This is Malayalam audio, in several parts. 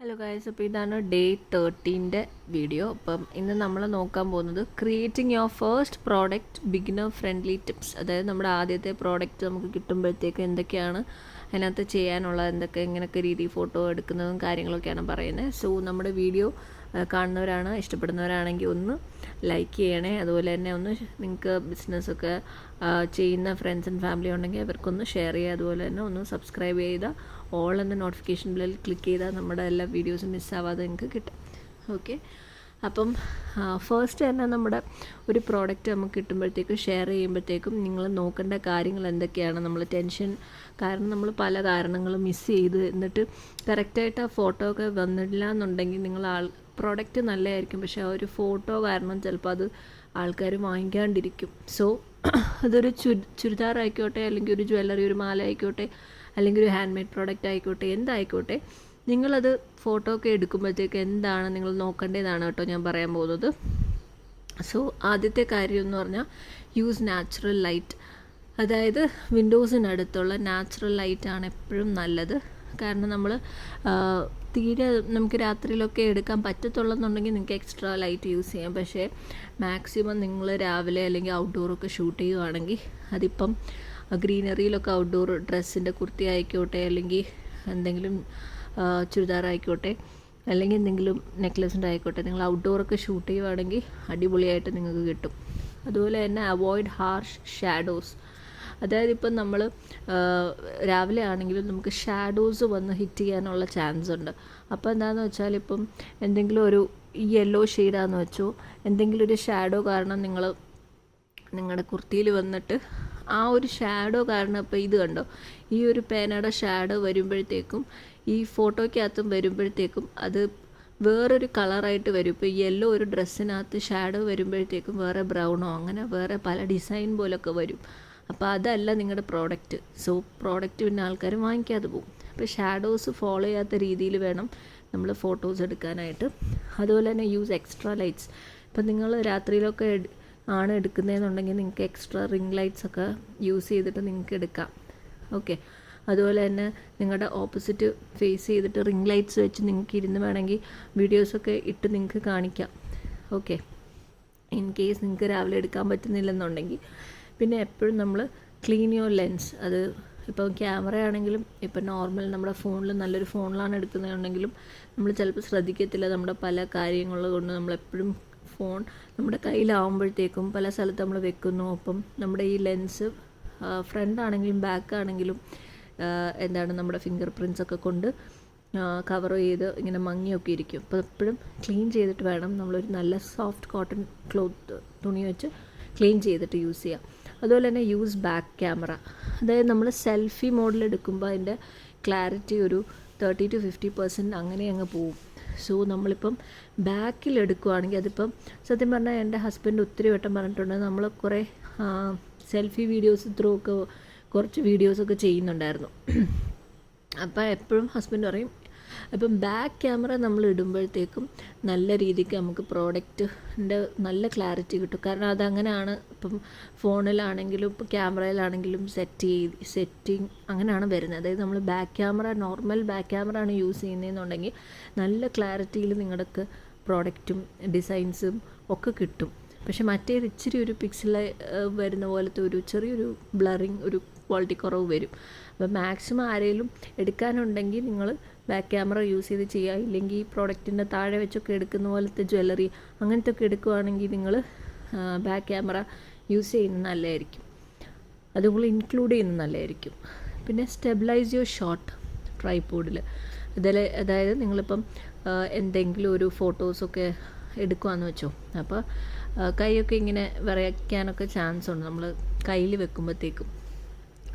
ഹലോ ഗൈസ്, അപ്പോൾ ഇതാണ് ഡേ 13 വീഡിയോ. അപ്പം ഇന്ന് നമ്മൾ നോക്കാൻ പോകുന്നത് creating your first product beginner friendly tips. അതായത് നമ്മുടെ ആദ്യത്തെ പ്രോഡക്റ്റ് നമുക്ക് കിട്ടുമ്പോഴത്തേക്ക് എന്തൊക്കെയാണ് അതിനകത്ത് ചെയ്യാനുള്ളത്, എങ്ങനെയൊക്കെ രീതി ഫോട്ടോ എടുക്കുന്നതും കാര്യങ്ങളൊക്കെയാണ് പറയുന്നത്. സോ നമ്മുടെ വീഡിയോ കാണുന്നവരാണ്, ഇഷ്ടപ്പെടുന്നവരാണെങ്കിൽ ഒന്ന് ലൈക്ക് ചെയ്യണേ. അതുപോലെ തന്നെ ഒന്ന് നിങ്ങൾക്ക് ബിസിനസ്സൊക്കെ ചെയ്യുന്ന ഫ്രണ്ട്സ് ആൻഡ് ഫാമിലി ഉണ്ടെങ്കിൽ അവർക്കൊന്ന് ഷെയർ ചെയ്യുക. അതുപോലെ തന്നെ ഒന്ന് സബ്സ്ക്രൈബ് ചെയ്താൽ ഓൾ എന്ന നോട്ടിഫിക്കേഷൻ ബെൽ ക്ലിക്ക് ചെയ്താൽ നമ്മുടെ എല്ലാ വീഡിയോസും മിസ്സാവാതെ നിങ്ങൾക്ക് കിട്ടും. ഓക്കെ, അപ്പം ഫസ്റ്റ് തന്നെ നമ്മുടെ ഒരു പ്രോഡക്റ്റ് നമുക്ക് കിട്ടുമ്പോഴത്തേക്കും ഷെയർ ചെയ്യുമ്പോഴത്തേക്കും നിങ്ങൾ നോക്കേണ്ട കാര്യങ്ങൾ എന്തൊക്കെയാണ്. നമ്മൾ ടെൻഷൻ കാരണം നമ്മൾ പല കാരണങ്ങളും മിസ് ചെയ്ത് എന്നിട്ട് കറക്റ്റായിട്ട് ആ ഫോട്ടോ ഒക്കെ വന്നില്ല എന്നുണ്ടെങ്കിൽ നിങ്ങൾ പ്രോഡക്റ്റ് നല്ലതായിരിക്കും, പക്ഷേ ആ ഒരു ഫോട്ടോ കാരണം ചിലപ്പോൾ അത് ആൾക്കാർ വാങ്ങിക്കാണ്ടിരിക്കും. സോ അതൊരു ചുരിദാർ ആയിക്കോട്ടെ, അല്ലെങ്കിൽ ഒരു ജ്വല്ലറി, ഒരു മാല ആയിക്കോട്ടെ, അല്ലെങ്കിൽ ഒരു ഹാൻഡ് മെയ്ഡ് പ്രോഡക്റ്റ് ആയിക്കോട്ടെ, എന്തായിക്കോട്ടെ, നിങ്ങളത് ഫോട്ടോ ഒക്കെ എടുക്കുമ്പോഴത്തേക്ക് എന്താണ് നിങ്ങൾ നോക്കേണ്ടതാണ് കേട്ടോ ഞാൻ പറയാൻ പോകുന്നത്. സോ ആദ്യത്തെ കാര്യം എന്ന് പറഞ്ഞാൽ യൂസ് നാച്ചുറൽ ലൈറ്റ്. അതായത് വിൻഡോസിനടുത്തുള്ള നാച്ചുറൽ ലൈറ്റാണ് എപ്പോഴും നല്ലത്. കാരണം നമ്മൾ തീരെ നമുക്ക് രാത്രിയിലൊക്കെ എടുക്കാൻ പറ്റത്തുള്ളെന്നുണ്ടെങ്കിൽ നിങ്ങൾക്ക് എക്സ്ട്രാ ലൈറ്റ് യൂസ് ചെയ്യാം. പക്ഷേ മാക്സിമം നിങ്ങൾ രാവിലെ അല്ലെങ്കിൽ ഔട്ട്ഡോറൊക്കെ ഷൂട്ട് ചെയ്യുകയാണെങ്കിൽ അതിപ്പം ഗ്രീനറിയിലൊക്കെ ഔട്ട്ഡോർ ഡ്രസ്സിൻ്റെ കുർത്തി ആയിക്കോട്ടെ, അല്ലെങ്കിൽ എന്തെങ്കിലും ചുരിദാർ ആയിക്കോട്ടെ, അല്ലെങ്കിൽ എന്തെങ്കിലും നെക്ലസിൻ്റെ ആയിക്കോട്ടെ, നിങ്ങൾ ഔട്ട്ഡോറൊക്കെ ഷൂട്ട് ചെയ്യുകയാണെങ്കിൽ അടിപൊളിയായിട്ട് നിങ്ങൾക്ക് കിട്ടും. അതുപോലെ തന്നെ അവോയ്ഡ് ഹാർഷ് ഷാഡോസ്. അതായത് ഇപ്പം നമ്മൾ രാവിലെ ആണെങ്കിലും നമുക്ക് ഷാഡോസ് വന്ന് ഹിറ്റ് ചെയ്യാനുള്ള ചാൻസ് ഉണ്ട്. അപ്പോൾ എന്താണെന്ന് വെച്ചാൽ ഇപ്പം എന്തെങ്കിലും ഒരു യെല്ലോ ഷെയ്ഡാന്ന് വെച്ചോ, എന്തെങ്കിലും ഒരു ഷാഡോ കാരണം നിങ്ങൾ നിങ്ങളുടെ കുർത്തിയിൽ വന്നിട്ട് ആ ഒരു ഷാഡോ കാരണം ഇപ്പോൾ ഇത് കണ്ടോ, ഈ ഒരു പേനയുടെ ഷാഡോ വരുമ്പോഴത്തേക്കും ഈ ഫോട്ടോയ്ക്കകത്തും വരുമ്പോഴത്തേക്കും അത് വേറൊരു കളറായിട്ട് വരും. ഇപ്പോൾ യെല്ലോ ഒരു ഡ്രസ്സിനകത്ത് ഷാഡോ വരുമ്പോഴത്തേക്കും വേറെ ബ്രൗണോ അങ്ങനെ വേറെ പല ഡിസൈൻ പോലൊക്കെ വരും. അപ്പോൾ അതല്ല നിങ്ങളുടെ പ്രോഡക്റ്റ്. സോ പ്രോഡക്റ്റ് പിന്നെ ആൾക്കാർ വാങ്ങിക്കാതെ പോകും. അപ്പോൾ ഷാഡോസ് ഫോളോ ചെയ്യാത്ത രീതിയിൽ വേണം നമ്മൾ ഫോട്ടോസ് എടുക്കാനായിട്ട്. അതുപോലെ തന്നെ യൂസ് എക്സ്ട്രാ ലൈറ്റ്സ്. ഇപ്പം നിങ്ങൾ രാത്രിയിലൊക്കെ ആണ് എടുക്കുന്നതെന്നുണ്ടെങ്കിൽ നിങ്ങൾക്ക് എക്സ്ട്രാ റിംഗ് ലൈറ്റ്സ് ഒക്കെ യൂസ് ചെയ്തിട്ട് നിങ്ങൾക്ക് എടുക്കാം. ഓക്കെ, അതുപോലെ തന്നെ നിങ്ങളുടെ ഓപ്പോസിറ്റ് ഫേസ് ചെയ്തിട്ട് റിംഗ് ലൈറ്റ്സ് വെച്ച് നിങ്ങൾക്ക് ഇരുന്ന് വേണമെങ്കിൽ വീഡിയോസൊക്കെ ഇട്ട് നിങ്ങൾക്ക് കാണിക്കാം. ഓക്കെ, ഇൻ കേസ് നിങ്ങൾക്ക് രാവിലെ എടുക്കാൻ പറ്റുന്നില്ലെന്നുണ്ടെങ്കിൽ പിന്നെ എപ്പോഴും നമ്മൾ ക്ലീൻ യുവർ ലെൻസ്. അത് ഇപ്പോൾ ക്യാമറ ആണെങ്കിലും ഇപ്പം നോർമൽ നമ്മുടെ ഫോണിൽ നല്ലൊരു ഫോണിലാണ് എടുക്കുന്നതെന്നുണ്ടെങ്കിലും നമ്മൾ ചിലപ്പോൾ ശ്രദ്ധിക്കത്തില്ല. നമ്മുടെ പല കാര്യങ്ങൾ കൊണ്ട് നമ്മളെപ്പോഴും ഫോൺ നമ്മുടെ കയ്യിലാവുമ്പോഴത്തേക്കും പല സ്ഥലത്ത് നമ്മൾ വെക്കുന്നു. അപ്പം നമ്മുടെ ഈ ലെൻസ് ഫ്രണ്ട് ആണെങ്കിലും ബാക്ക് ആണെങ്കിലും നമ്മുടെ ഫിംഗർ പ്രിൻറ്റ്സൊക്കെ കൊണ്ട് കവർ ചെയ്ത് ഇങ്ങനെ മങ്ങിയൊക്കെ ഇരിക്കും. അപ്പോൾ എപ്പോഴും ക്ലീൻ ചെയ്തിട്ട് വേണം നമ്മളൊരു നല്ല സോഫ്റ്റ് കോട്ടൺ ക്ലോത്ത് തുണി വെച്ച് ക്ലീൻ ചെയ്തിട്ട് യൂസ് ചെയ്യാം. അതുപോലെ തന്നെ യൂസ് ബാക്ക് ക്യാമറ. അതായത് നമ്മൾ സെൽഫി മോഡിൽ എടുക്കുമ്പോൾ അതിൻ്റെ ക്ലാരിറ്റി ഒരു 30 to 50% അങ്ങനെ അങ്ങ് പോവും. സോ നമ്മളിപ്പം ബാക്കിൽ എടുക്കുകയാണെങ്കിൽ അതിപ്പം സത്യം പറഞ്ഞാൽ എൻ്റെ ഹസ്ബൻഡ് ഒത്തിരി വട്ടം പറഞ്ഞിട്ടുണ്ട്. നമ്മൾ കുറേ സെൽഫി വീഡിയോസ് ത്രൂ ഒക്കെ കുറച്ച് വീഡിയോസൊക്കെ ചെയ്യുന്നുണ്ടായിരുന്നു. അപ്പോൾ എപ്പോഴും ഹസ്ബൻഡ് പറയും അപ്പം ബാക്ക് ക്യാമറ നമ്മൾ ഇടുമ്പോഴത്തേക്കും നല്ല രീതിക്ക് നമുക്ക് പ്രോഡക്റ്റിൻ്റെ നല്ല ക്ലാരിറ്റി കിട്ടും. കാരണം അതങ്ങനെയാണ് ഇപ്പം ഫോണിലാണെങ്കിലും ഇപ്പോൾ ക്യാമറയിലാണെങ്കിലും സെറ്റിങ് അങ്ങനെയാണ് വരുന്നത്. അതായത് നമ്മൾ നോർമൽ ബാക്ക് ക്യാമറ ആണ് യൂസ് ചെയ്യുന്നതെന്നുണ്ടെങ്കിൽ നല്ല ക്ലാരിറ്റിയിൽ നിങ്ങൾക്ക് പ്രോഡക്റ്റും ഡിസൈൻസും ഒക്കെ കിട്ടും. പക്ഷെ മറ്റേത് ഇച്ചിരി ഒരു പിക്സൽ വരുന്ന പോലത്തെ ഒരു ചെറിയൊരു ബ്ലറിങ്, ഒരു ക്വാളിറ്റി കുറവ് വരും. അപ്പോൾ മാക്സിമം ആരെങ്കിലും എടുക്കാനുണ്ടെങ്കിൽ നിങ്ങൾ ബാക്ക് ക്യാമറ യൂസ് ചെയ്ത് ചെയ്യുക. ഇല്ലെങ്കിൽ ഈ പ്രോഡക്റ്റിൻ്റെ താഴെ വെച്ചൊക്കെ എടുക്കുന്ന പോലത്തെ ജ്വല്ലറി അങ്ങനത്തെ ഒക്കെ എടുക്കുകയാണെങ്കിൽ നിങ്ങൾ ബാക്ക് ക്യാമറ യൂസ് ചെയ്യുന്നത് നല്ലതായിരിക്കും. അതുപോലെ ഇൻക്ലൂഡ് ചെയ്യുന്നത് നല്ലതായിരിക്കും. പിന്നെ സ്റ്റെബിലൈസ് യുവർ ഷോട്ട് ട്രൈപോഡിൽ. അതായത് നിങ്ങളിപ്പം എന്തെങ്കിലും ഒരു ഫോട്ടോസൊക്കെ എടുക്കുകയെന്ന് വെച്ചോ, അപ്പോൾ കൈയൊക്കെ ഇങ്ങനെ വിറയ്ക്കാനൊക്കെ ചാൻസ് ഉണ്ട് നമ്മൾ കയ്യിൽ വെക്കുമ്പോഴത്തേക്കും.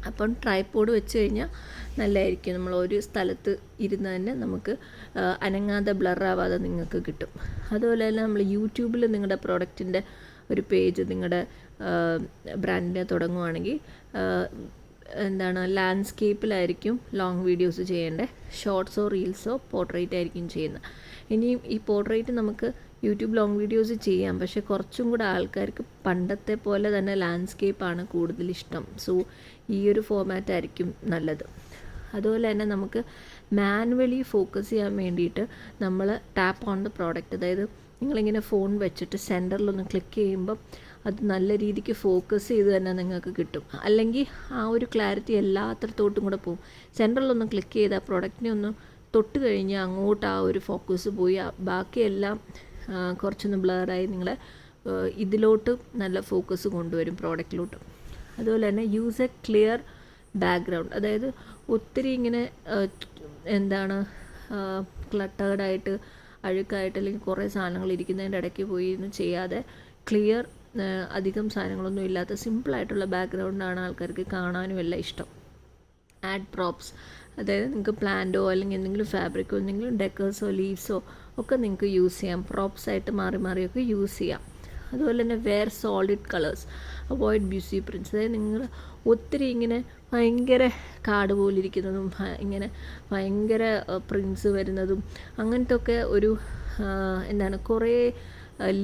അപ്പം ട്രൈപോഡ് വെച്ച് കഴിഞ്ഞാൽ നല്ലതായിരിക്കും. നമ്മൾ ഒരു സ്ഥലത്ത് ഇരുന്ന് തന്നെ നമുക്ക് അനങ്ങാതെ ബ്ലറാവാതെ നിങ്ങൾക്ക് കിട്ടും. അതുപോലെ തന്നെ നമ്മൾ യൂട്യൂബിൽ നിങ്ങളുടെ പ്രോഡക്റ്റിൻ്റെ ഒരു പേജ് നിങ്ങളുടെ ബ്രാൻഡിനെ തുടങ്ങുവാണെങ്കിൽ ലാൻഡ്സ്കേപ്പിലായിരിക്കും ലോങ് വീഡിയോസ് ചെയ്യേണ്ടത്. ഷോർട്സോ റീൽസോ പോർട്രേറ്റ് ആയിരിക്കും ചെയ്യുന്നത്. ഇനിയും ഈ പോർട്രേറ്റ് നമുക്ക് യൂട്യൂബ് ലോങ് വീഡിയോസ് ചെയ്യാം, പക്ഷേ കുറച്ചും കൂടെ ആൾക്കാർക്ക് പണ്ടത്തെ പോലെ തന്നെ ലാൻഡ്സ്കേപ്പാണ് കൂടുതൽ ഇഷ്ടം. സോ ഈ ഒരു ഫോർമാറ്റ് ആയിരിക്കും നല്ലത്. അതുപോലെ തന്നെ നമുക്ക് മാനുവലി ഫോക്കസ് ചെയ്യാൻ വേണ്ടിയിട്ട് നമ്മൾ ടാപ്പ് ഓൺ ദ പ്രോഡക്റ്റ്, അതായത് നിങ്ങളിങ്ങനെ ഫോൺ വെച്ചിട്ട് സെൻറ്ററിലൊന്ന് ക്ലിക്ക് ചെയ്യുമ്പം അത് നല്ല രീതിക്ക് ഫോക്കസ് ചെയ്ത് തന്നെ നിങ്ങൾക്ക് കിട്ടും. അല്ലെങ്കിൽ ആ ഒരു ക്ലാരിറ്റി എല്ലാത്തിടത്തോട്ടും കൂടെ പോകും. സെൻറ്ററിലൊന്ന് ക്ലിക്ക് ചെയ്ത് ആ പ്രോഡക്റ്റിനെ ഒന്ന് തൊട്ട് കഴിഞ്ഞാൽ അങ്ങോട്ട് ആ ഒരു ഫോക്കസ് പോയി ബാക്കിയെല്ലാം കുറച്ചൊന്ന് ബ്ലറായി നിങ്ങളെ ഇതിലോട്ട് നല്ല ഫോക്കസ് കൊണ്ടുവരും പ്രോഡക്റ്റിലോട്ട്. അതുപോലെ തന്നെ യൂസ് എ ക്ലിയർ ബാക്ക്ഗ്രൗണ്ട്, അതായത് ഒത്തിരി ഇങ്ങനെ ക്ലട്ടേർഡായിട്ട് അഴുക്കായിട്ട് അല്ലെങ്കിൽ കുറേ സാധനങ്ങൾ ഇരിക്കുന്നതിൻ്റെ ഇടയ്ക്ക് പോയി ഇന്ന് ചെയ്യാതെ ക്ലിയർ അധികം സാധനങ്ങളൊന്നും ഇല്ലാത്ത സിമ്പിളായിട്ടുള്ള ബാക്ക്ഗ്രൗണ്ടാണ് ആൾക്കാർക്ക് കാണാനും എല്ലാം ഇഷ്ടം. ആഡ് പ്രോപ്സ്, അതായത് നിങ്ങൾക്ക് പ്ലാന്റോ അല്ലെങ്കിൽ എന്തെങ്കിലും ഫാബ്രിക്കോ എന്തെങ്കിലും ഡെക്കേഴ്സോ ലീവ്സോ ഒക്കെ നിങ്ങൾക്ക് യൂസ് ചെയ്യാം. പ്രോപ്സായിട്ട് മാറി മാറിയൊക്കെ യൂസ് ചെയ്യാം. അതുപോലെ തന്നെ wear solid colours, avoid busy prints, അതായത് നിങ്ങൾ ഒത്തിരി ഇങ്ങനെ ഭയങ്കര കാട് പോലിരിക്കുന്നതും ഇങ്ങനെ ഭയങ്കര പ്രിൻറ്റ്സ് വരുന്നതും അങ്ങനത്തെ ഒക്കെ ഒരു കുറേ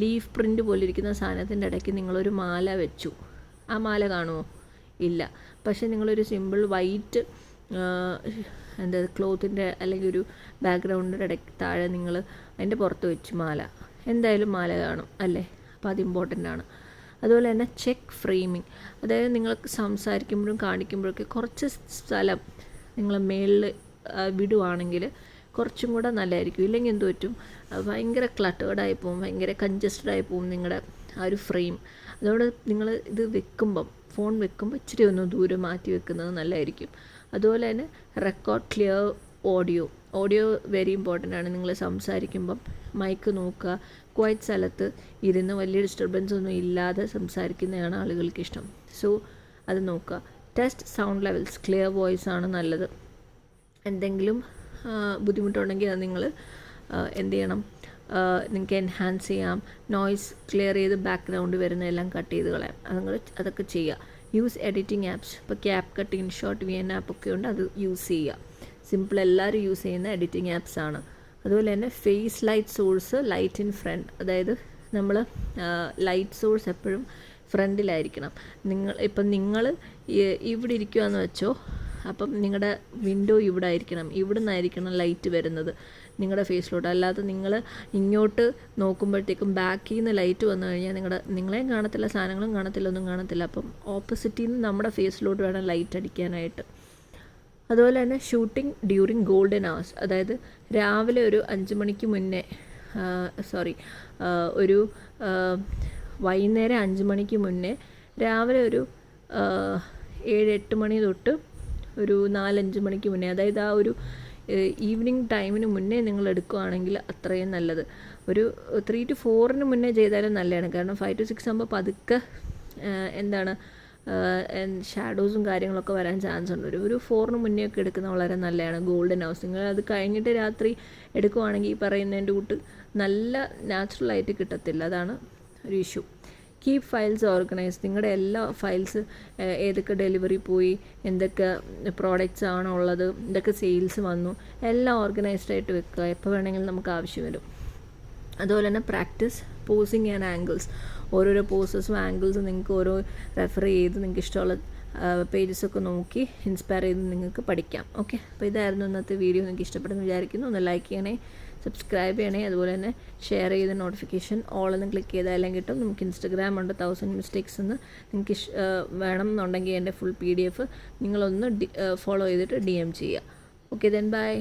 ലീഫ് പ്രിൻ്റ് പോലിരിക്കുന്ന സാധനത്തിൻ്റെ ഇടയ്ക്ക് നിങ്ങളൊരു മാല വെച്ചു. ആ മാല കാണുമോ? ഇല്ല. പക്ഷേ നിങ്ങളൊരു സിമ്പിൾ വൈറ്റ് ക്ലോത്തിൻ്റെ അല്ലെങ്കിൽ ഒരു ബാക്ക്ഗ്രൗണ്ടിൻ്റെ ഇടയ്ക്ക് താഴെ നിങ്ങൾ അതിൻ്റെ പുറത്ത് വെച്ച് മാല, എന്തായാലും മാല കാണും അല്ലേ? അപ്പോൾ അത് ഇമ്പോർട്ടൻ്റ് ആണ്. അതുപോലെ തന്നെ ചെക്ക് ഫ്രെയിമിങ്, അതായത് നിങ്ങൾക്ക് സംസാരിക്കുമ്പോഴും കാണിക്കുമ്പോഴൊക്കെ കുറച്ച് സ്ഥലം നിങ്ങൾ മേളിൽ വിടുവാണെങ്കിൽ കുറച്ചും കൂടെ നല്ലതായിരിക്കും. ഇല്ലെങ്കിൽ എന്ത് പറ്റും, ഭയങ്കര ക്ലട്ടേർഡായി പോവും, ഭയങ്കര കൺജസ്റ്റഡായി പോവും നിങ്ങളുടെ ആ ഒരു ഫ്രെയിം. അതുകൊണ്ട് നിങ്ങൾ ഇത് വെക്കുമ്പം ഫോൺ വെക്കുമ്പോൾ ഇച്ചിരി ഒന്ന് ദൂരം മാറ്റി വെക്കുന്നത് നല്ലതായിരിക്കും. അതുപോലെ തന്നെ record clear audio very important ആണ്. നിങ്ങൾ സംസാരിക്കുമ്പം മൈക്ക് നോക്കുക, ക്വയറ്റ് സ്ഥലത്ത് ഇരുന്ന് വലിയ ഡിസ്റ്റർബൻസ് ഒന്നും ഇല്ലാതെ സംസാരിക്കുന്നതാണ് ആളുകൾക്ക് ഇഷ്ടം. സോ അത് നോക്കുക. Test sound levels, clear voice ആണ് നല്ലത്. എന്തെങ്കിലും ബുദ്ധിമുട്ടുണ്ടെങ്കിൽ അത് നിങ്ങൾ എന്ത് ചെയ്യണം, നിങ്ങൾക്ക് എൻഹാൻസ് ചെയ്യാം. നോയ്സ് ക്ലിയർ ചെയ്ത് ബാക്ക്ഗ്രൗണ്ട് വരുന്നതെല്ലാം കട്ട് ചെയ്ത് കളയാം. അതൊക്കെ ചെയ്യുക. യൂസ് എഡിറ്റിംഗ് ആപ്സ്, ഇപ്പോൾ ക്യാപ് കട്ട്, ഇൻഷോട്ട്, VN ആപ്പൊക്കെ ഉണ്ട്, അത് യൂസ് ചെയ്യുക. സിമ്പിൾ, എല്ലാവരും യൂസ് ചെയ്യുന്ന എഡിറ്റിംഗ് ആപ്സ് ആണ്. അതുപോലെ തന്നെ face light source, light in front, അതായത് നമ്മൾ ലൈറ്റ് സോഴ്സ് എപ്പോഴും ഫ്രണ്ടിലായിരിക്കണം. നിങ്ങൾ ഇവിടെ ഇരിക്കുകയെന്ന് വെച്ചോ, അപ്പം നിങ്ങളുടെ വിൻഡോ ഇവിടെ ആയിരിക്കണം, ഇവിടെ നിന്നായിരിക്കണം ലൈറ്റ് വരുന്നത് നിങ്ങളുടെ ഫേസിലോട്ട്. അല്ലാതെ നിങ്ങൾ ഇങ്ങോട്ട് നോക്കുമ്പോഴത്തേക്കും ബാക്കിൽ നിന്ന് ലൈറ്റ് വന്നു കഴിഞ്ഞാൽ നിങ്ങളെയും കാണത്തില്ല, സാധനങ്ങളും കാണത്തില്ല, ഒന്നും കാണത്തില്ല. അപ്പം ഓപ്പോസിറ്റിൽ നിന്ന് നമ്മുടെ ഫേസിലോട്ട് വേണം ലൈറ്റ് അടിക്കാനായിട്ട്. അതുപോലെ തന്നെ ഷൂട്ടിംഗ് ഡ്യൂറിങ് ഗോൾഡൻ അവേഴ്സ്, അതായത് രാവിലെ ഒരു 5 മണിക്ക് മുന്നേ വൈകുന്നേരം 5 മണിക്ക് മുന്നേ, രാവിലെ ഒരു 7-8 മണി തൊട്ട് ഒരു 4-5 മണിക്ക് മുന്നേ, അതായത് ആ ഒരു ഈവനിങ് ടൈമിന് മുന്നേ നിങ്ങൾ എടുക്കുകയാണെങ്കിൽ അത്രയും നല്ലത്. ഒരു 3 to 4 മുന്നേ ചെയ്താലും നല്ലതാണ്. കാരണം 5 to 6 ആകുമ്പോൾ പതുക്കെ ഷാഡോസും കാര്യങ്ങളൊക്കെ വരാൻ ചാൻസ് ഉണ്ട്. ഒരു 4 മുന്നേ ഒക്കെ എടുക്കുന്നത് വളരെ നല്ലതാണ്. Golden hours. നിങ്ങൾ അത് കഴിഞ്ഞിട്ട് രാത്രി എടുക്കുവാണെങ്കിൽ ഈ പറയുന്നതിൻ്റെ കൂട്ട് നല്ല നാച്ചുറലായിട്ട് കിട്ടത്തില്ല. അതാണ് ഒരു ഇഷ്യൂ. Keep files organise. നിങ്ങളുടെ എല്ലാ ഫയൽസ്, ഏതൊക്കെ ഡെലിവറി പോയി, എന്തൊക്കെ പ്രോഡക്റ്റ്സ് ആണോ ഉള്ളത്, എന്തൊക്കെ സെയിൽസ് വന്നു, എല്ലാം ഓർഗനൈസ്ഡ് ആയിട്ട് വെക്കുക. എപ്പോൾ വേണമെങ്കിലും നമുക്ക് ആവശ്യം വരും. അതുപോലെ തന്നെ പ്രാക്ടീസ് പോസിങ് ആൻഡ് ആംഗിൾസ്. ഓരോരോ പോസസും ആംഗിൾസും നിങ്ങൾക്ക് ഓരോ റെഫർ ചെയ്ത് നിങ്ങൾക്ക് ഇഷ്ടമുള്ള പേജസൊക്കെ നോക്കി ഇൻസ്പയർ ചെയ്ത് നിങ്ങൾക്ക് പഠിക്കാം. ഓക്കെ, അപ്പോൾ ഇതായിരുന്നു ഇന്നത്തെ വീഡിയോ. നിങ്ങൾക്ക് ഇഷ്ടപ്പെടുന്നു വിചാരിക്കുന്നു. ഒന്ന് ലൈക്ക് ചെയ്യണേ, സബ്സ്ക്രൈബ് ചെയ്യണേ. അതുപോലെ തന്നെ ഷെയർ ചെയ്ത് നോട്ടിഫിക്കേഷൻ ഓളൊന്നും ക്ലിക്ക് ചെയ്താൽ എല്ലാം കിട്ടും. നമുക്ക് ഇൻസ്റ്റഗ്രാം ഉണ്ട് 1000 മിസ്റ്റേക്സ് എന്ന്. നിങ്ങൾക്ക് വേണം എന്നുണ്ടെങ്കിൽ എൻ്റെ ഫുൾ PDF നിങ്ങളൊന്ന് ഫോളോ ചെയ്തിട്ട് DM ചെയ്യുക. Okay, then bye.